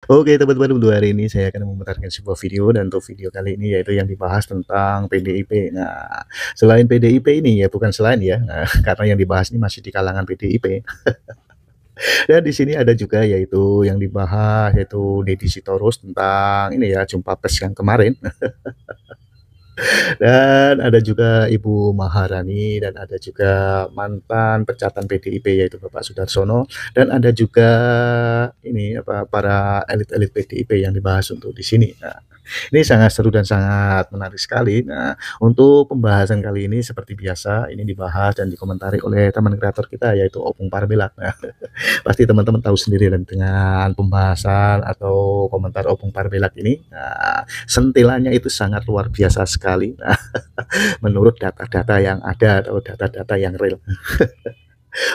Oke teman-teman, untuk hari ini saya akan memutarkan sebuah video dan untuk video kali ini yaitu yang dibahas tentang PDIP. Nah, selain PDIP ini ya bukan selain ya, nah, karena yang dibahas ini masih di kalangan PDIP. Dan di sini ada juga yaitu yang dibahas yaitu Deddy Sitorus tentang ini ya jumpa pers yang kemarin. Dan ada juga Ibu Maharani dan ada juga mantan pecatat PDIP yaitu Bapak Sudarsono dan ada juga ini apa para elit-elit PDIP yang dibahas untuk di sini. Nah, ini sangat seru dan sangat menarik sekali. Nah, untuk pembahasan kali ini seperti biasa ini dibahas dan dikomentari oleh teman kreator kita yaitu Opung Parbilak. Nah, pasti teman-teman tahu sendiri dan dengan pembahasan atau komentar Opung Parbilak ini, nah, sentilannya itu sangat luar biasa sekali. Nah, menurut data-data yang ada atau data-data yang real.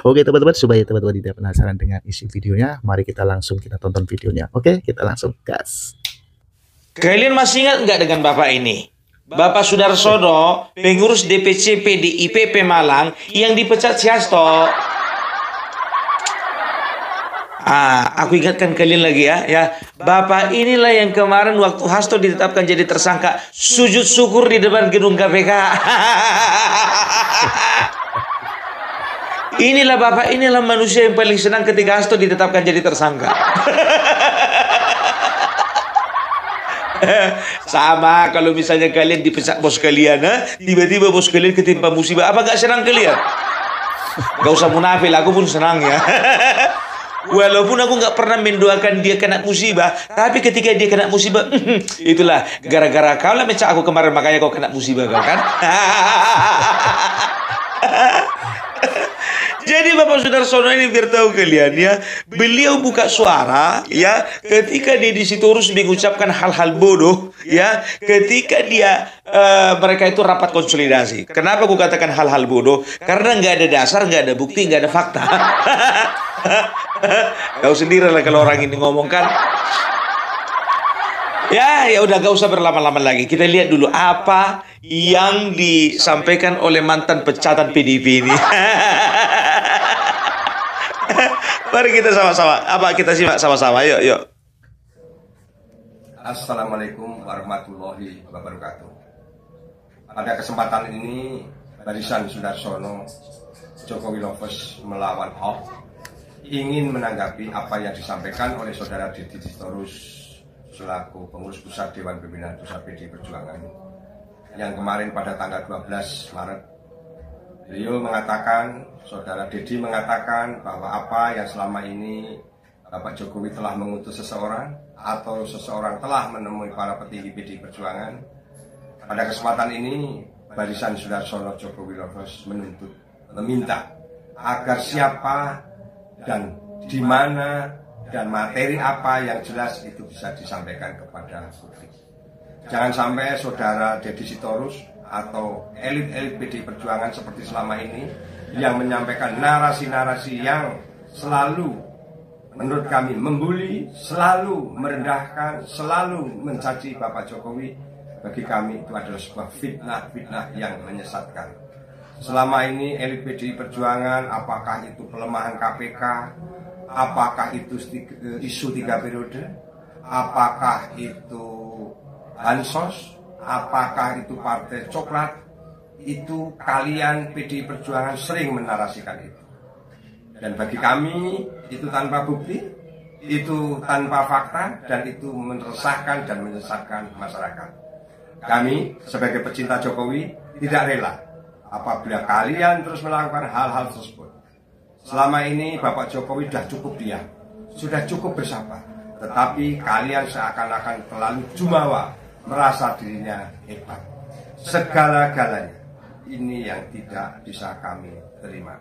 Oke teman-teman, supaya teman-teman tidak penasaran dengan isi videonya, mari kita langsung kita tonton videonya. Oke, kita langsung gas. Kalian masih ingat nggak dengan Bapak ini? Bapak Sudarsono, pengurus DPC PDIP Pemalang yang dipecat si Hasto. Aku ingatkan kalian lagi ya. Bapak inilah yang kemarin waktu Hasto ditetapkan jadi tersangka, sujud syukur di depan gedung KPK. Inilah Bapak, inilah manusia yang paling senang ketika Hasto ditetapkan jadi tersangka. Sama kalau misalnya kalian dipecat bos kalian, tiba-tiba bos kalian ketimpa musibah, apa gak senang kalian? Gak usah munafik, aku pun senang ya. Walaupun aku gak pernah mendoakan dia kena musibah, tapi ketika dia kena musibah, itulah gara-gara kau lah mecah aku kemarin, makanya kau kena musibah kau kan. Jadi Bapak Sudarsono ini biar tahu kalian ya, beliau buka suara ya ketika dia di Sitorus mengucapkan hal-hal bodoh ya, ketika dia mereka itu rapat konsolidasi. Kenapa aku katakan hal-hal bodoh? Karena nggak ada dasar, nggak ada bukti, nggak ada fakta. Kau sendiri lah kalau orang ini ngomong kan. Ya udah gak usah berlama-lama lagi. Kita lihat dulu apa yang disampaikan oleh mantan pecatat PDIP ini. Mari kita sama-sama. Kita simak sama-sama. Yuk. Assalamualaikum warahmatullahi wabarakatuh. Pada kesempatan ini, Barisan Sudarsono Jokowi Lovers melawan Hoax ingin menanggapi apa yang disampaikan oleh Saudara Deddy Sitorus selaku pengurus pusat Dewan Pembinaan Pusat PDI Perjuangan yang kemarin pada tanggal 12 Maret beliau mengatakan, Saudara Deddy mengatakan bahwa apa yang selama ini Bapak Jokowi telah mengutus seseorang atau seseorang telah menemui para petinggi PDI Perjuangan. Pada kesempatan ini Barisan Sudarsono Jokowi Lovers meminta agar siapa dan di mana dan materi apa yang jelas itu bisa disampaikan kepada publik. Jangan sampai Saudara Deddy Sitorus atau elit-elit PDI Perjuangan seperti selama ini yang menyampaikan narasi-narasi yang selalu menurut kami membuli, selalu merendahkan, selalu mencaci Bapak Jokowi. Bagi kami itu adalah sebuah fitnah yang menyesatkan. Selama ini elit PDI Perjuangan, apakah itu pelemahan KPK, apakah itu isu 3 periode, apakah itu bansos, apakah itu partai coklat, itu kalian PDI Perjuangan sering menarasikan itu. Dan bagi kami itu tanpa bukti, itu tanpa fakta, dan itu meresahkan dan menyesatkan masyarakat. Kami sebagai pecinta Jokowi tidak rela apabila kalian terus melakukan hal-hal tersebut. Selama ini Bapak Jokowi sudah cukup diam, sudah cukup bersabar. Tetapi kalian seakan-akan terlalu jumawa, merasa dirinya hebat. Segala-galanya ini yang tidak bisa kami terima.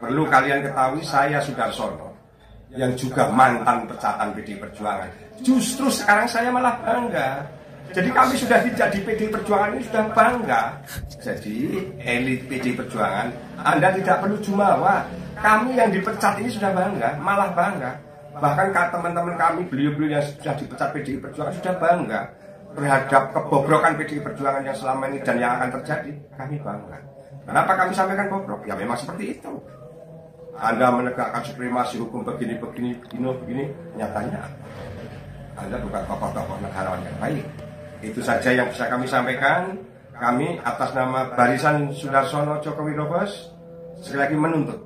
Perlu kalian ketahui, saya Sudarsono yang juga mantan pecatat PDI Perjuangan, justru sekarang saya malah bangga. Jadi kami sudah tidak di PDI Perjuangan ini sudah bangga. Jadi elit PDI Perjuangan, Anda tidak perlu jumawa. Kami yang dipecat ini sudah bangga, malah bangga. Bahkan teman-teman kami, beliau-beliau yang sudah dipecat PDI Perjuangan sudah bangga terhadap kebobrokan PDI Perjuangan yang selama ini dan yang akan terjadi. Kami bangga. Kenapa kami sampaikan bobrok? Ya memang seperti itu. Anda menegakkan supremasi hukum begini, nyatanya Anda bukan tokoh-tokoh negarawan yang baik. Itu saja yang bisa kami sampaikan. Kami atas nama Barisan Sudarsono Jokowi Lofers sekali lagi menuntut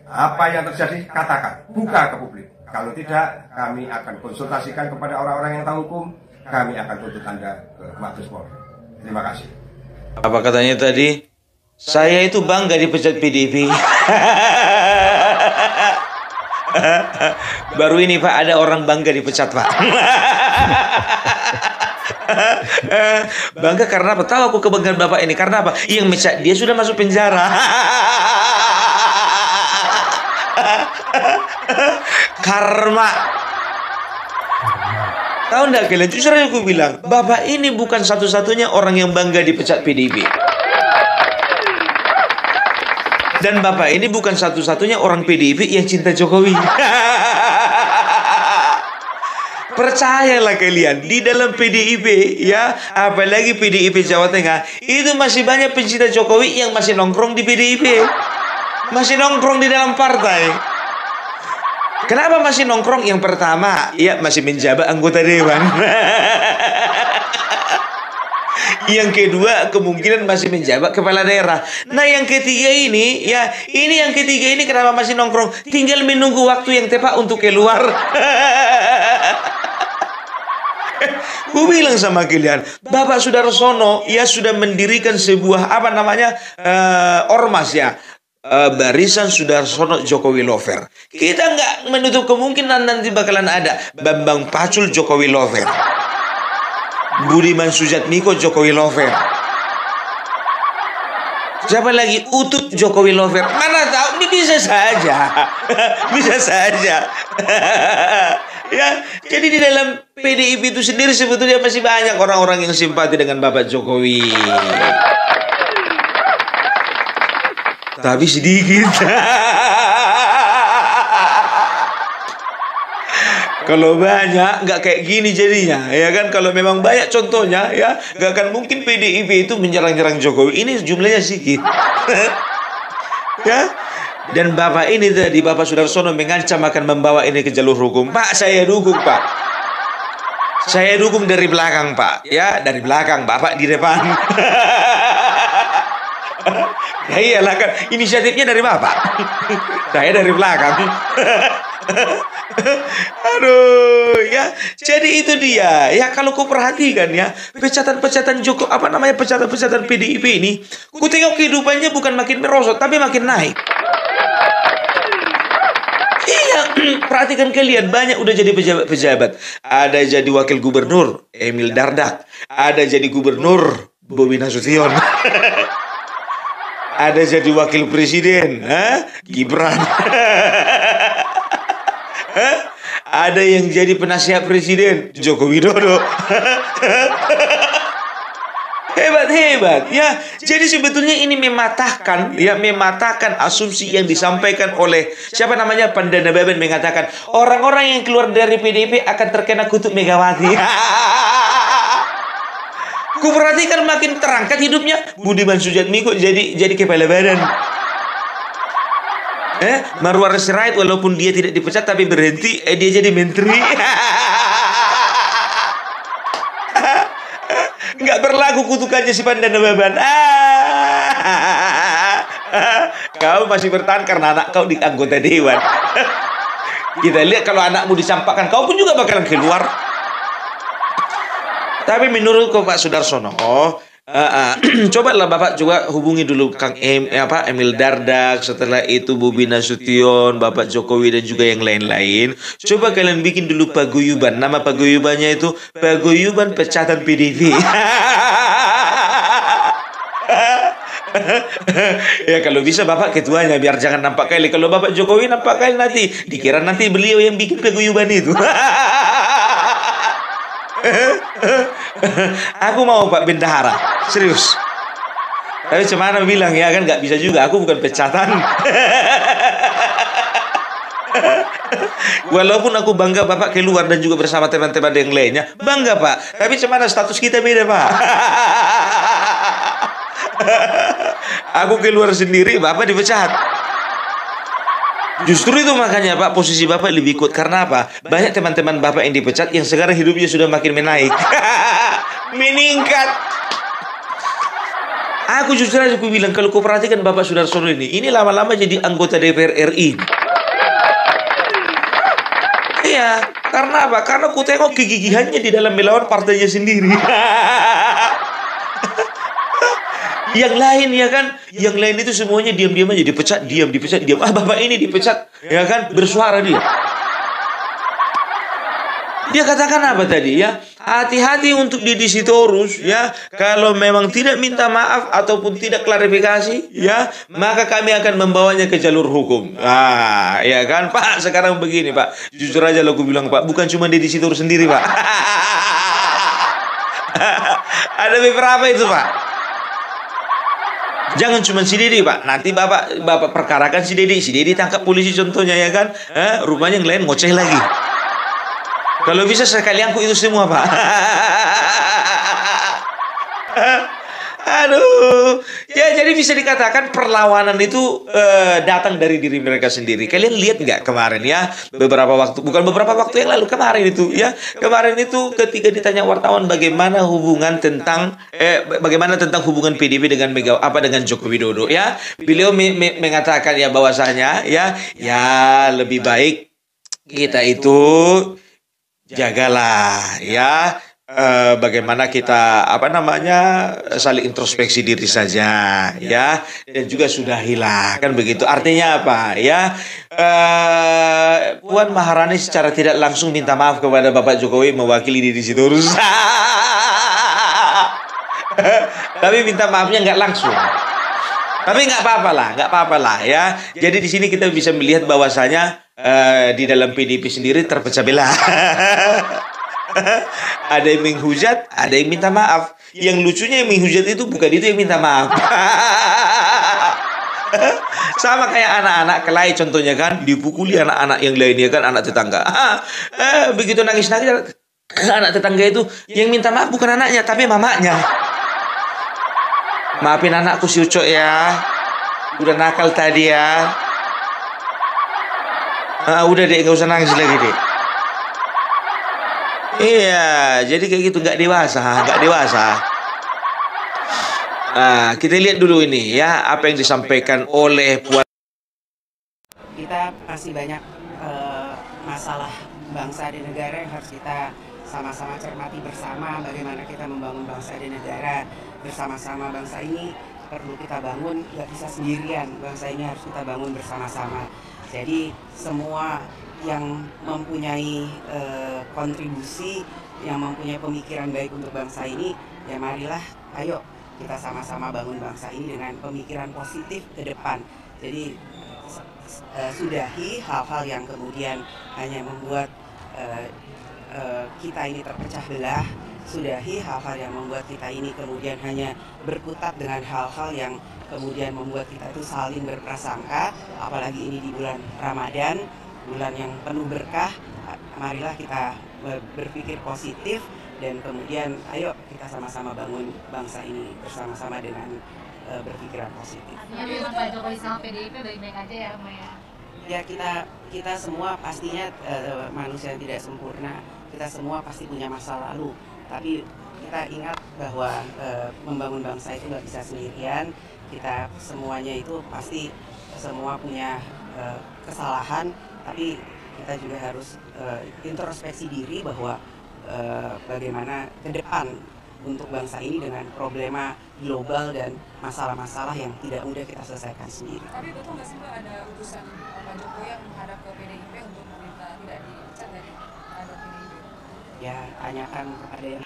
apa yang terjadi katakan, buka ke publik. Kalau tidak, kami akan konsultasikan kepada orang-orang yang tahu hukum. Kami akan tuntut Anda ke Mabes Polri. Terima kasih. Apa katanya tadi? Saya itu bangga dipecat PDIP. Baru ini Pak, ada orang bangga dipecat Pak. Bangga karena apa? Tahu aku kebanggaan Bapak ini. Karena apa? Yang mecat dia sudah masuk penjara. Karma. Tahu enggak kalian? Justru aku bilang, Bapak ini bukan satu-satunya orang yang bangga dipecat PDIP. Dan Bapak ini bukan satu-satunya orang PDIP yang cinta Jokowi. Percayalah kalian, di dalam PDIP ya, apalagi PDIP Jawa Tengah, itu masih banyak pencinta Jokowi yang masih nongkrong di PDIP. Masih nongkrong di dalam partai. Kenapa masih nongkrong? Yang pertama, ya masih menjabat anggota dewan. Yang kedua, kemungkinan masih menjabat kepala daerah. Nah, yang ketiga ini, ya, yang ketiga ini kenapa masih nongkrong? Tinggal menunggu waktu yang tepat untuk keluar. Gue bilang sama kalian, Bapak Sudarsono ya sudah mendirikan sebuah apa namanya ormas ya. Barisan Sudarsono Jokowi Lover. Kita nggak menutup kemungkinan nanti bakalan ada Bambang Pacul Jokowi Lover, Budiman Sujatmiko Jokowi Lover. Siapa lagi? Utut Jokowi Lover. Mana tahu, ini bisa saja. Bisa saja. Ya, jadi di dalam PDIP itu sendiri sebetulnya masih banyak orang-orang yang simpati dengan Bapak Jokowi. Tapi sedikit. Kalau banyak nggak kayak gini jadinya, ya kan? Kalau memang banyak contohnya, ya nggak akan mungkin PDIP itu menyerang-nyerang Jokowi. Ini jumlahnya sedikit. Ya. Dan Bapak ini tadi, Bapak Sudarsono mengancam akan membawa ini ke jalur hukum. Pak, saya dukung Pak. Saya dukung dari belakang Pak. Ya, dari belakang, Bapak di depan. Ya iyalah kan, inisiatifnya dari Bapak. Saya dari belakang. Aduh, ya. Jadi itu dia. Ya, kalau kau perhatikan ya, pecatan-pecatan pecatan-pecatan PDIP ini, ku tengok kehidupannya bukan makin merosot, tapi makin naik. Iya, perhatikan kalian, banyak udah jadi pejabat-pejabat. Ada jadi wakil gubernur, Emil Dardak. Ada jadi gubernur, Bobi Nasution. Ada jadi wakil presiden, Gibran. Ada yang jadi penasihat presiden, Joko Widodo. Hebat-hebat ya. Jadi sebetulnya ini mematahkan asumsi yang disampaikan oleh siapa namanya, Pandana Baben, mengatakan orang-orang yang keluar dari PDIP akan terkena kutuk Megawati. Ku perhatikan makin terangkat hidupnya. Budiman Sujatmiko jadi kepala badan. Marwar Sirait walaupun dia tidak dipecat tapi berhenti, dia jadi menteri. Nggak berlaku kutukannya si Pandana Baban. Kau masih bertahan karena anak kau di anggota dewan. Kita lihat kalau anakmu dicampakkan, kau pun juga bakalan keluar. Tapi menurutku Pak Sudarsono, cobalah Bapak juga hubungi dulu Emil Dardak, setelah itu Bobi Nasution, Bapak Jokowi dan juga yang lain-lain. Coba kalian bikin dulu paguyuban. Nama paguyubannya itu Paguyuban Pecatan PDIP. Ya kalau bisa Bapak ketuanya, biar jangan nampak kali. Kalau Bapak Jokowi nampak kali nanti dikira nanti beliau yang bikin paguyuban itu. Aku mau Pak Bendahara, serius. Tapi cemana bilang ya kan, nggak bisa juga. Aku bukan pecatan. Walaupun aku bangga Bapak keluar dan juga bersama teman-teman yang lainnya, bangga Pak. Tapi cemana status kita beda Pak. Aku keluar sendiri, Bapak dipecat. Justru itu makanya Pak, posisi Bapak lebih kuat. Karena apa? Banyak teman-teman Bapak yang dipecat yang sekarang hidupnya sudah makin menaik. Meningkat. Aku jujur aja aku bilang, kalau kau perhatikan Bapak Sudarsono ini lama-lama jadi anggota DPR RI. Iya, karena apa? Karena aku tengok kegigihannya di dalam melawan partainya sendiri. Yang lain ya kan, yang lain itu semuanya diam-diam aja, dipecat, diam, dipecat, diam. Ah, Bapak ini dipecat, ya kan, bersuara dia. Dia katakan apa tadi ya? Hati-hati untuk Deddy Sitorus ya. Kalau memang tidak minta maaf ataupun tidak klarifikasi ya, maka kami akan membawanya ke jalur hukum. Ah, ya kan Pak, sekarang begini Pak. Jujur aja lo aku bilang Pak, bukan cuma Deddy Sitorus sendiri Pak. Ada beberapa itu Pak. Jangan cuma si Deddy Pak. Nanti Bapak perkarakan si Deddy tangkap polisi contohnya ya kan. Rupanya yang lain ngoceh lagi. Kalau bisa sekali angkut itu semua Pak. Aduh. Ya jadi bisa dikatakan perlawanan itu datang dari diri mereka sendiri. Kalian lihat nggak kemarin ya, beberapa waktu yang lalu, kemarin itu ya. Kemarin itu ketika ditanya wartawan bagaimana tentang hubungan PDIP dengan dengan Joko Widodo ya. Beliau mengatakan ya bahwasanya ya lebih baik kita itu jagalah ya, bagaimana kita saling introspeksi diri saja ya, dan juga sudahilah kan begitu. Artinya apa ya, Puan Maharani secara tidak langsung minta maaf kepada Bapak Jokowi mewakili Deddy Sitorus. Tapi minta maafnya nggak langsung. Tapi nggak apa-apa lah ya. Jadi di sini kita bisa melihat bahwasanya di dalam PDIP sendiri terpecah belah. Ada yang menghujat, ada yang minta maaf. Yang lucunya yang menghujat itu bukan itu yang minta maaf. Sama kayak anak-anak kelahi contohnya kan, dipukuli anak-anak yang lainnya kan, anak tetangga. Begitu nangis-nangis anak tetangga itu yang minta maaf bukan anaknya tapi mamanya. Maafin anakku si Ucok ya, udah nakal tadi ya. Udah deh, gak usah nangis lagi deh. Iya, jadi kayak gitu, gak dewasa. Kita lihat dulu ini ya, apa yang disampaikan oleh Puan. Kita masih banyak masalah bangsa dan negara yang harus kita sama-sama cermati bersama. Bagaimana kita membangun bangsa dan negara bersama-sama. Bangsa ini perlu kita bangun, gak bisa sendirian. Bangsa ini harus kita bangun bersama-sama. Jadi semua yang mempunyai kontribusi, yang mempunyai pemikiran baik untuk bangsa ini, ya marilah, ayo kita sama-sama bangun bangsa ini dengan pemikiran positif ke depan. Jadi sudahi hal-hal yang kemudian hanya membuat kita ini terpecah belah. Sudahi hal-hal yang membuat kita ini kemudian hanya berkutat dengan hal-hal yang kemudian membuat kita itu saling berprasangka. Apalagi ini di bulan Ramadan, bulan yang penuh berkah. Marilah kita berpikir positif dan kemudian ayo kita sama-sama bangun bangsa ini bersama-sama dengan berpikiran positif. Artinya memang Pak Jokowi sama PDIP baik-baik aja ya, Maya? Ya, kita semua pastinya manusia yang tidak sempurna. Kita semua pasti punya masa lalu. Tapi kita ingat bahwa membangun bangsa itu nggak bisa sendirian. Kita semuanya itu pasti semua punya kesalahan. Tapi kita juga harus introspeksi diri bahwa bagaimana ke depan untuk bangsa ini dengan problema global dan masalah-masalah yang tidak mudah kita selesaikan sendiri. Tapi betul nggak sih Mbak, ada utusan Pak Jokowi yang menghadap ke PDIP untuk meminta tidak dipecat dari PDIP? Ya, tanyakan kepada yang...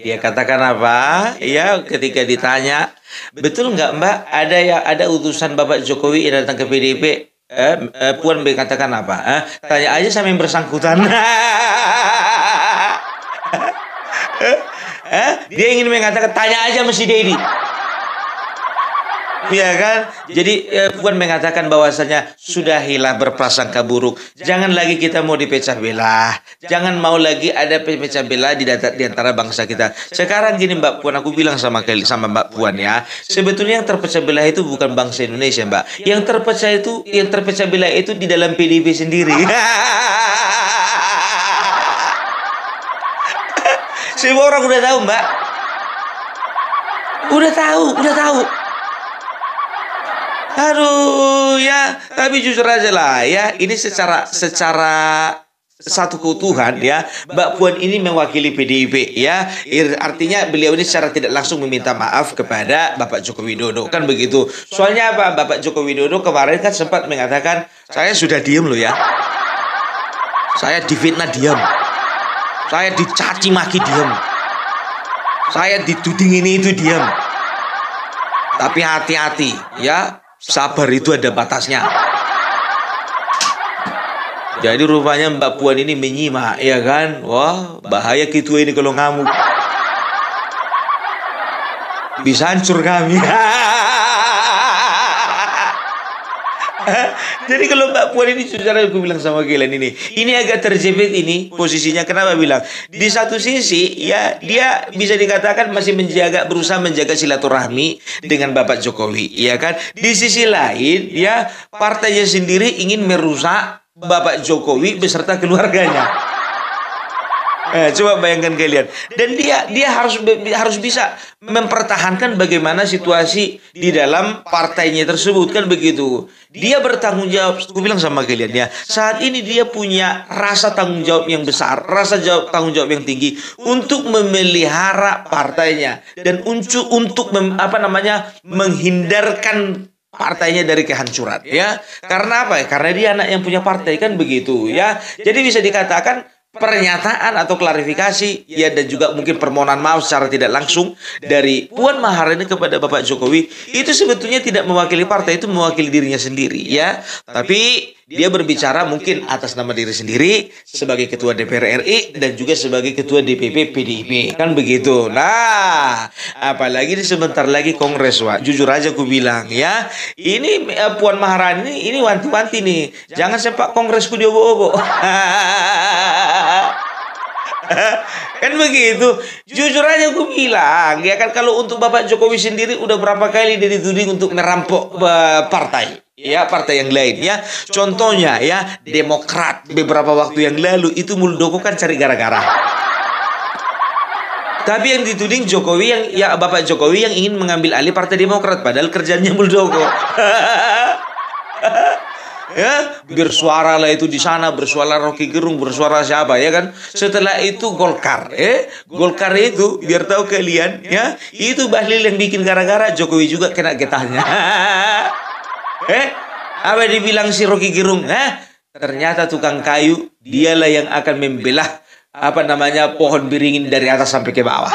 Dia katakan apa? Ya, ketika ditanya, betul nggak Mbak, ada utusan Bapak Jokowi yang datang ke PDIP? Puan katakan apa? Tanya aja sama yang bersangkutan. Dia ingin mengatakan tanya aja sama si Deddy. Ya kan? Jadi Puan mengatakan bahwasanya sudahilah berprasangka buruk. Jangan lagi kita mau dipecah belah. Jangan mau lagi ada pecah belah di antara bangsa kita. Sekarang gini Mbak Puan, aku bilang sama Mbak Puan ya. Sebetulnya yang terpecah belah itu bukan bangsa Indonesia, Mbak. Yang terpecah belah itu di dalam PDIP sendiri. Semua orang udah tahu, Mbak. Udah tahu. Aduh ya, tapi jujur aja lah ya, ini secara satu keutuhan ya, Mbak Puan ini mewakili PDIP ya. Artinya beliau ini secara tidak langsung meminta maaf kepada Bapak Joko Widodo, kan begitu. Soalnya apa? Bapak Joko Widodo kemarin kan sempat mengatakan, saya sudah diem loh ya. Saya difitnah diam. Saya dicaci maki diam. Saya dituding ini itu diam. Tapi hati-hati ya. Sabar itu ada batasnya. Jadi rupanya Mbak Puan ini menyimak, ya kan? Wah, bahaya ketua ini kalau ngamuk. Bisa hancur kami. Jadi kalau Mbak Puan ini saudara, aku bilang sama kalian ini agak terjepit ini posisinya. Kenapa bilang? Di satu sisi ya dia bisa dikatakan masih berusaha menjaga silaturahmi dengan Bapak Jokowi, ya kan? Di sisi lain ya partainya sendiri ingin merusak Bapak Jokowi beserta keluarganya. Coba bayangkan kalian. Dan dia harus bisa mempertahankan bagaimana situasi di dalam partainya tersebut, kan begitu. Dia bertanggung jawab. Aku bilang sama kalian ya, saat ini dia punya rasa tanggung jawab yang besar, tanggung jawab yang tinggi untuk memelihara partainya dan untuk menghindarkan partainya dari kehancuran ya. Karena apa? Karena dia anak yang punya partai, kan begitu ya. Jadi bisa dikatakan pernyataan atau klarifikasi ya, dan juga mungkin permohonan maaf secara tidak langsung dari Puan Maharani kepada Bapak Jokowi itu sebetulnya tidak mewakili partai, itu mewakili dirinya sendiri ya. Tapi dia berbicara mungkin atas nama diri sendiri sebagai ketua DPR RI dan juga sebagai ketua DPP PDIP, kan begitu. Nah, apalagi sebentar lagi Kongres, Wak. Jujur aja aku bilang ya, ini Puan Maharani ini wanti-wanti nih, jangan sempat Kongresku diobo-obo. Kan begitu. Jujur aja aku bilang ya kan, kalau untuk Bapak Jokowi sendiri udah berapa kali dia dituding untuk merampok partai ya, partai yang lain ya. Contohnya ya Demokrat beberapa waktu yang lalu itu Muldoko kan cari gara-gara. Tapi yang dituding Jokowi Bapak Jokowi yang ingin mengambil alih Partai Demokrat, padahal kerjanya Muldoko. Ya, bersuara lah itu di sana, bersuara Rocky Gerung, bersuara siapa ya kan. Setelah itu Golkar, Golkar itu biar tahu kalian ya, itu Bahlil yang bikin gara-gara, Jokowi juga kena getahnya. Apa dibilang si Rocky Gerung? Ternyata tukang kayu, dialah yang akan membelah pohon beringin dari atas sampai ke bawah.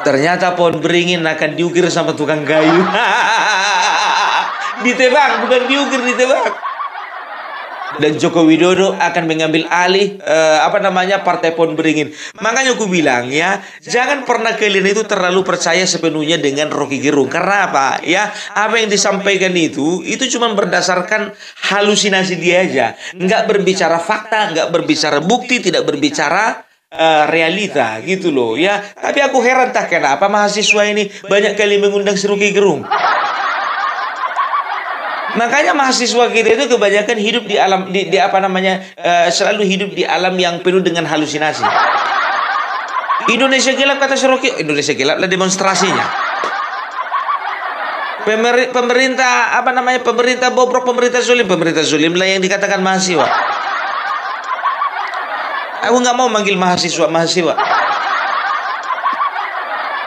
Ternyata pohon beringin akan diukir sama tukang kayu. Ditebak, bukan diukir, ditebak. Dan Joko Widodo akan mengambil alih partai pohon beringin. Makanya aku bilang ya, jangan pernah kalian itu terlalu percaya sepenuhnya dengan Rocky Gerung. Karena apa? Ya, apa yang disampaikan itu cuma berdasarkan halusinasi dia aja. Nggak berbicara fakta, nggak berbicara bukti, tidak berbicara realita gitu loh ya. Tapi aku heran kenapa mahasiswa ini banyak kali mengundang si Rocky Gerung. Makanya mahasiswa kita itu kebanyakan hidup di alam selalu hidup di alam yang penuh dengan halusinasi. Indonesia gelap kata Rocky, Indonesia gelap lah demonstrasinya. Pemerintah pemerintah bobrok, pemerintah zulim lah yang dikatakan mahasiswa. Aku nggak mau manggil mahasiswa.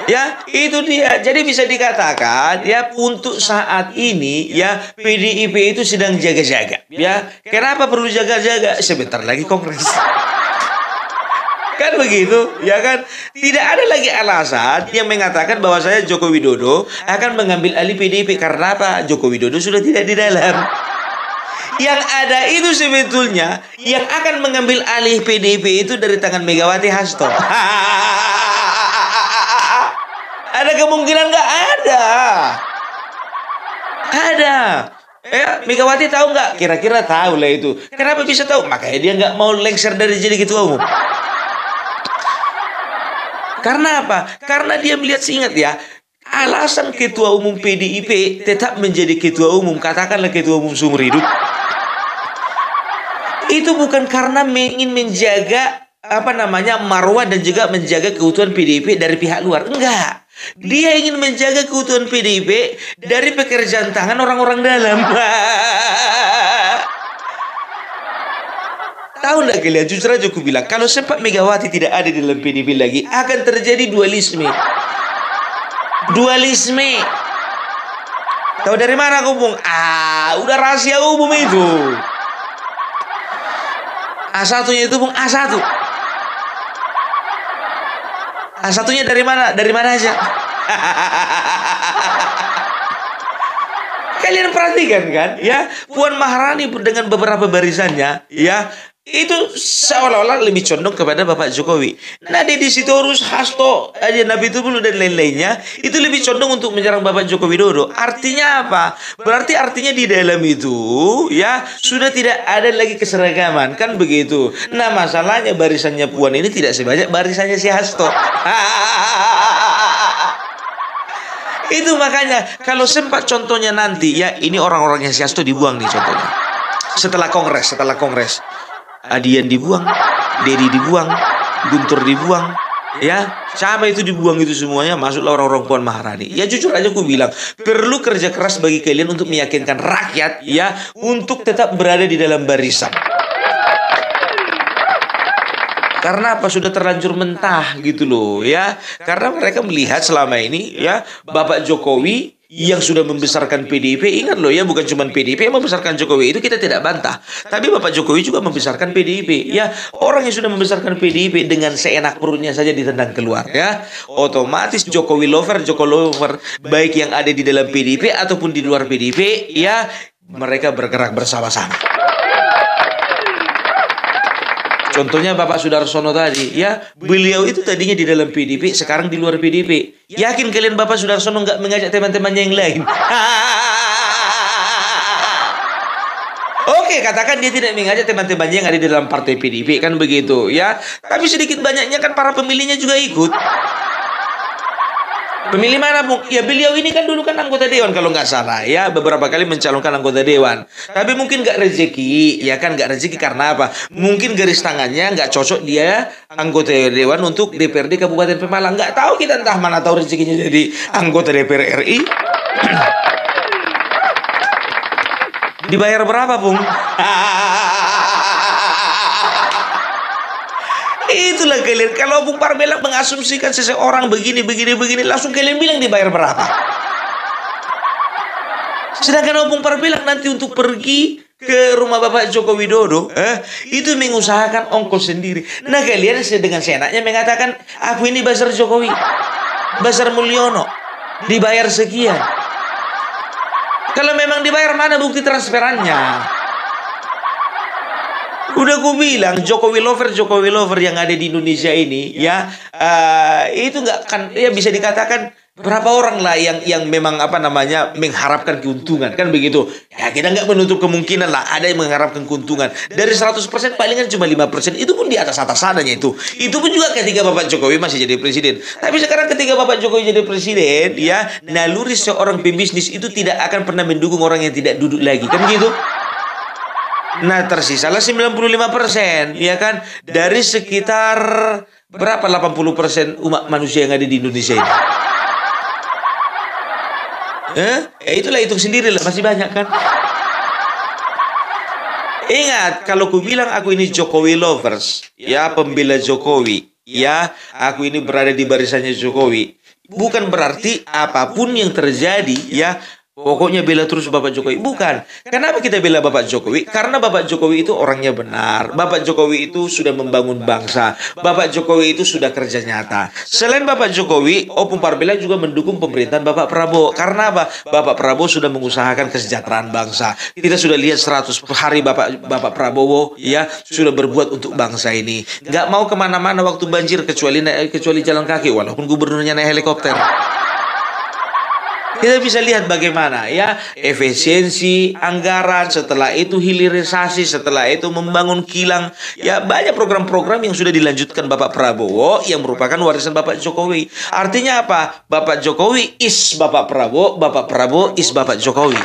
Ya, itu dia. Jadi bisa dikatakan ya, untuk saat ini ya PDIP itu sedang jaga-jaga. Ya, kenapa perlu jaga-jaga? Sebentar lagi Kongres. Kan begitu, ya kan? Tidak ada lagi alasan yang mengatakan bahwa saya Joko Widodo akan mengambil alih PDIP. Karena apa? Joko Widodo sudah tidak di dalam. Yang ada itu sebetulnya yang akan mengambil alih PDIP itu dari tangan Megawati Hasto. Ada ada kemungkinan? Nggak ada. Ada. Megawati tahu nggak? Kira-kira tahu lah itu. Kenapa bisa tahu? Makanya dia nggak mau lengser dari jadi ketua umum. Karena apa? Karena dia melihat, ingat ya, alasan ketua umum PDIP tetap menjadi ketua umum, katakanlah ketua umum seumur hidup, itu bukan karena ingin menjaga marwah dan juga menjaga keutuhan PDIP dari pihak luar. Enggak. Dia ingin menjaga keutuhan PDIP dari pekerjaan tangan orang-orang dalam. Tahu nggak kalian, jujur aja aku bilang, kalau sempat Megawati tidak ada di dalam PDIP lagi, akan terjadi dualisme. Dualisme. Tahu dari mana aku, Bung? Udah rahasia umum itu. A1-nya itu, Bung, A1. A1-nya dari mana? Dari mana aja? Kalian perhatikan kan, ya, Puan Maharani dengan beberapa barisannya, ya, itu seolah-olah lebih condong kepada Bapak Jokowi. Nah, Deddy Sitorus, Hasto, Nabi Tupulu dan lain-lainnya itu lebih condong untuk menyerang Bapak Joko Widodo. Artinya apa? Berarti artinya di dalam itu, ya, sudah tidak ada lagi keseragaman, kan begitu. Nah, masalahnya barisannya Puan ini tidak sebanyak barisannya si Hasto. Itu makanya kalau sempat contohnya nanti, ya, ini orang-orangnya si Hasto dibuang nih contohnya. Setelah kongres. Adian dibuang, Dedi dibuang, Guntur dibuang, ya, siapa itu dibuang itu semuanya, masuklah orang-orang Puan Maharani. Ya, jujur aja aku bilang, perlu kerja keras bagi kalian untuk meyakinkan rakyat, ya, untuk tetap berada di dalam barisan. Karena apa? Sudah terlanjur mentah gitu loh, ya. Karena mereka melihat selama ini, ya, Bapak Jokowi yang sudah membesarkan PDIP, ingat loh ya, bukan cuma PDIP yang membesarkan Jokowi, itu kita tidak bantah. Tapi Bapak Jokowi juga membesarkan PDIP, ya. Orang yang sudah membesarkan PDIP dengan seenak perutnya saja ditendang keluar, ya. Otomatis Jokowi lover, baik yang ada di dalam PDIP ataupun di luar PDIP, ya, mereka bergerak bersama-sama. Contohnya Bapak Sudarsono tadi, ya, beliau itu tadinya di dalam PDIP, sekarang di luar PDIP. Yakin kalian Bapak Sudarsono nggak mengajak teman-temannya yang lain? Oke, katakan dia tidak mengajak teman-temannya yang ada di dalam partai PDIP, kan begitu, ya. Tapi sedikit banyaknya kan para pemilihnya juga ikut. Pemilih mana, Bung? Ya, beliau ini kan dulu kan anggota dewan kalau nggak salah, ya, beberapa kali mencalonkan anggota dewan. Tapi mungkin nggak rezeki, ya kan, nggak rezeki karena apa? Mungkin garis tangannya nggak cocok dia anggota dewan untuk DPRD Kabupaten Pemalang. Nggak tahu kita, entah mana tahu rezekinya jadi anggota DPR RI. Dibayar berapa, Bung? Itulah kalian. Kalau Bung Parmela mengasumsikan seseorang begini, langsung kalian bilang dibayar berapa. Sedangkan Bung Parmela nanti untuk pergi ke rumah Bapak Joko Widodo, itu mengusahakan ongkos sendiri. Nah, kalian dengan seenaknya mengatakan, aku ini Bazar Jokowi, Bazar Mulyono, dibayar sekian. Kalau memang dibayar, mana bukti transferannya? Udah gue bilang, Jokowi lover yang ada di Indonesia ini, ya, itu nggak kan, ya, bisa dikatakan berapa orang lah yang memang mengharapkan keuntungan, kan begitu. Ya, kita nggak menutup kemungkinan lah ada yang mengharapkan keuntungan. Dari 100% palingan cuma 5%, itu pun di atas-atasannya itu. Itu pun juga ketika Bapak Jokowi masih jadi presiden. Tapi sekarang ketika Bapak Jokowi jadi presiden, ya, naluri seorang pebisnis itu tidak akan pernah mendukung orang yang tidak duduk lagi, kan gitu. Nah, tersisalah 95%, ya kan, dari sekitar berapa 80% umat manusia yang ada di Indonesia ini. Itulah, hitung sendiri lah, masih banyak kan. Ingat, kalau ku bilang aku ini Jokowi lovers, ya, pembela Jokowi, ya, aku ini berada di barisannya Jokowi, bukan berarti apapun yang terjadi, ya, pokoknya bela terus Bapak Jokowi. Bukan. Kenapa kita bela Bapak Jokowi? Karena Bapak Jokowi itu orangnya benar. Bapak Jokowi itu sudah membangun bangsa. Bapak Jokowi itu sudah kerja nyata. Selain Bapak Jokowi, Opung Parmela juga mendukung pemerintahan Bapak Prabowo. Karena apa? Bapak Prabowo sudah mengusahakan kesejahteraan bangsa. Kita sudah lihat 100 hari Bapak Prabowo, ya, sudah berbuat untuk bangsa ini. Nggak mau kemana-mana waktu banjir kecuali jalan kaki, walaupun gubernurnya naik helikopter. Kita bisa lihat bagaimana ya efisiensi anggaran, setelah itu hilirisasi, setelah itu membangun kilang. Ya banyak program-program yang sudah dilanjutkan Bapak Prabowo yang merupakan warisan Bapak Jokowi. Artinya apa? Bapak Jokowi is Bapak Prabowo is Bapak Jokowi.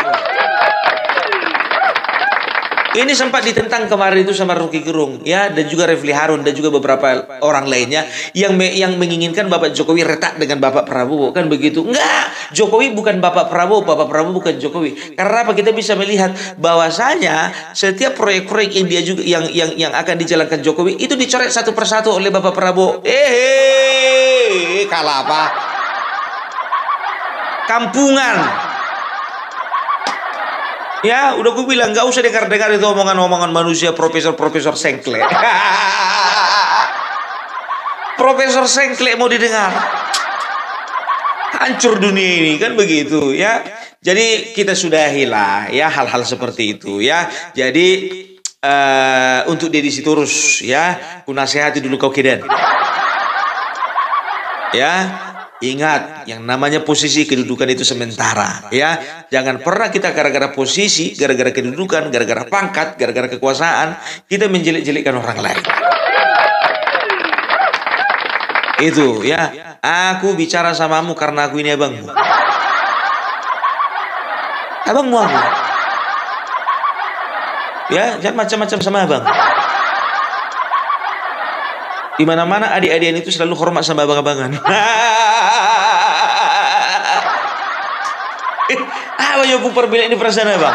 Ini sempat ditentang kemarin itu sama Rocky Gerung ya, dan juga Refli Harun dan juga beberapa orang lainnya yang menginginkan Bapak Jokowi retak dengan Bapak Prabowo, kan begitu? Enggak, Jokowi bukan Bapak Prabowo bukan Jokowi. Karena apa? Kita bisa melihat bahwasanya setiap proyek-proyek yang dia juga yang akan dijalankan Jokowi itu dicoret satu persatu oleh Bapak Prabowo. Kalah apa? Kampungan. Ya, udah gue bilang gak usah dengar-dengar itu omongan-omongan manusia profesor sengklek. Profesor sengklek mau didengar. Hancur dunia ini, kan begitu ya. Jadi kita sudahilah ya hal-hal seperti itu ya. Jadi untuk Deddy Sitorus ya, ku nasihati dulu kau kiden. Ya, ingat, yang namanya posisi kedudukan itu sementara, ya. Jangan pernah kita gara-gara posisi, gara-gara kedudukan, gara-gara pangkat, gara-gara kekuasaan, kita menjelek-jelekkan orang lain. Itu, ya. Aku bicara samamu karena aku ini abangmu. Abangmu aku. Ya, jangan macam-macam sama abang. Di mana-mana adik-adian itu selalu hormat sama abang-abangan. Apa yang perbedaan ini perasaan abang?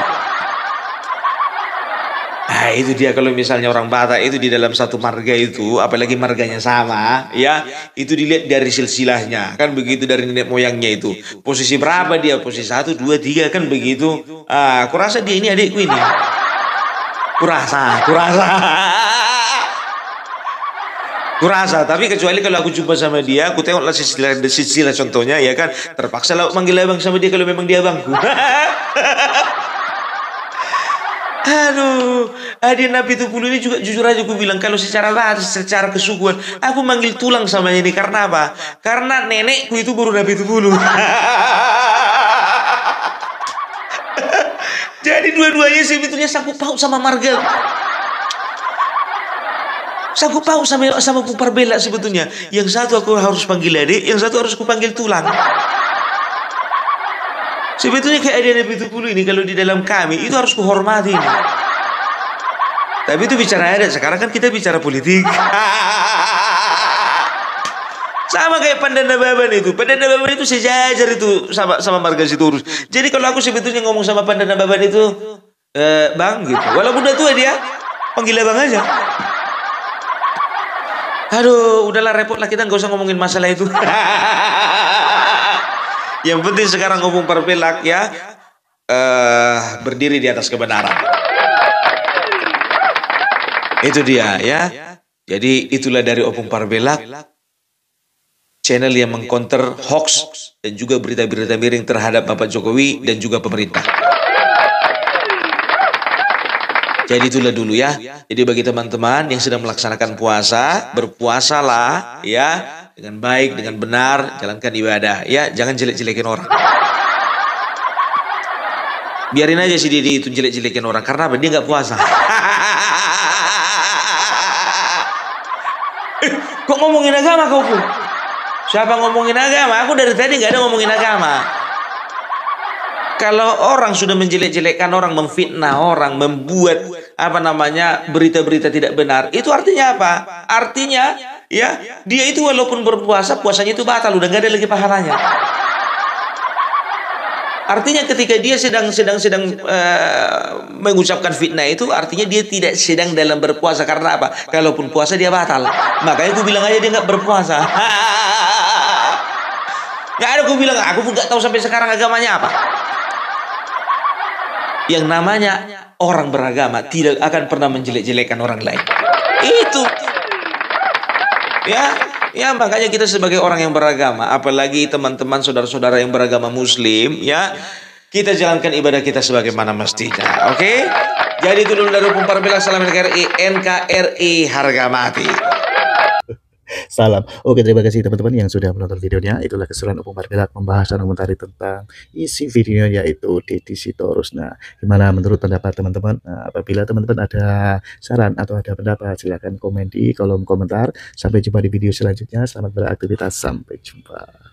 Nah, itu dia kalau misalnya orang Batak itu di dalam satu marga itu, apalagi marganya sama, ya, itu dilihat dari silsilahnya, kan begitu, dari nenek moyangnya itu. Posisi berapa dia? Posisi 1, 2, 3, kan begitu. Ah, aku rasa dia ini adikku ini. Kurasa, tapi kecuali kalau aku jumpa sama dia, aku tengoklah silsilah contohnya, ya kan, terpaksa lah manggil abang sama dia kalau memang dia abangku. Aduh, adik Nabi Tupulu ini juga jujur aja aku bilang, kalau secara bahasa, secara kesukuan, aku manggil tulang sama ini karena apa? Karena nenekku itu baru Nabi Tupulu. Jadi dua-duanya sebetulnya sanggup paut sama marga. Sanggup paut sama Pupar Bela sebetulnya. Yang satu aku harus panggil adik, yang satu harus aku panggil tulang. Sebetulnya kayak ada Nabi Tupulu ini, kalau di dalam kami itu harus kuhormati ini. Tapi itu bicara adat, sekarang kan kita bicara politik. Sama kayak Pandana Baban itu. Pandana Baban itu sejajar itu sama marga Sitorus. Jadi kalau aku sebetulnya ngomong sama Pandana Baban itu, bang gitu. Walaupun udah tua dia, panggil abang aja. Aduh, udahlah, repot lah, kita nggak usah ngomongin masalah itu. Yang penting sekarang ngomong Perbelak ya, berdiri di atas kebenaran. Itu dia ya. Jadi itulah dari Opung Perbelak, channel yang mengcounter hoax dan juga berita-berita miring terhadap Bapak Jokowi dan juga pemerintah. Jadi itulah dulu ya. Jadi bagi teman-teman yang sedang melaksanakan puasa, berpuasalah ya dengan baik, dengan benar, jalankan ibadah ya, jangan jelek-jelekin orang. Biarin aja si Didi itu jelek-jelekin orang, karena apa? Dia nggak puasa. Kok ngomongin agama kau pun? Siapa ngomongin agama? Aku dari tadi nggak ada ngomongin agama. Kalau orang sudah menjelek-jelekkan orang, memfitnah orang, membuat berita-berita tidak benar, itu artinya apa? Artinya ya, dia itu walaupun berpuasa, puasanya itu batal, udah nggak ada lagi pahalanya. Artinya ketika dia sedang mengucapkan fitnah itu, artinya dia tidak sedang dalam berpuasa. Karena apa? Kalaupun puasa dia batal. Makanya aku bilang aja dia nggak berpuasa. Nggak ada, aku bilang, aku pun nggak tahu sampai sekarang agamanya apa. Yang namanya orang beragama tidak akan pernah menjelek-jelekan orang lain. Itu. Ya, makanya kita sebagai orang yang beragama, apalagi teman-teman saudara-saudara yang beragama Muslim, ya, kita jalankan ibadah kita sebagaimana mestinya. Oke? Jadi itu dulu dari Opung Perbelak. Salam NKRI, harga mati. Salam. Oke, terima kasih teman-teman yang sudah menonton videonya. Itulah keseruan Opung Parpelak pembahasan komentari tentang isi videonya yaitu Deddy Sitorus. Nah, gimana menurut pendapat teman-teman? Nah, apabila teman-teman ada saran atau ada pendapat, silahkan komen di kolom komentar. Sampai jumpa di video selanjutnya. Selamat beraktivitas. Sampai jumpa.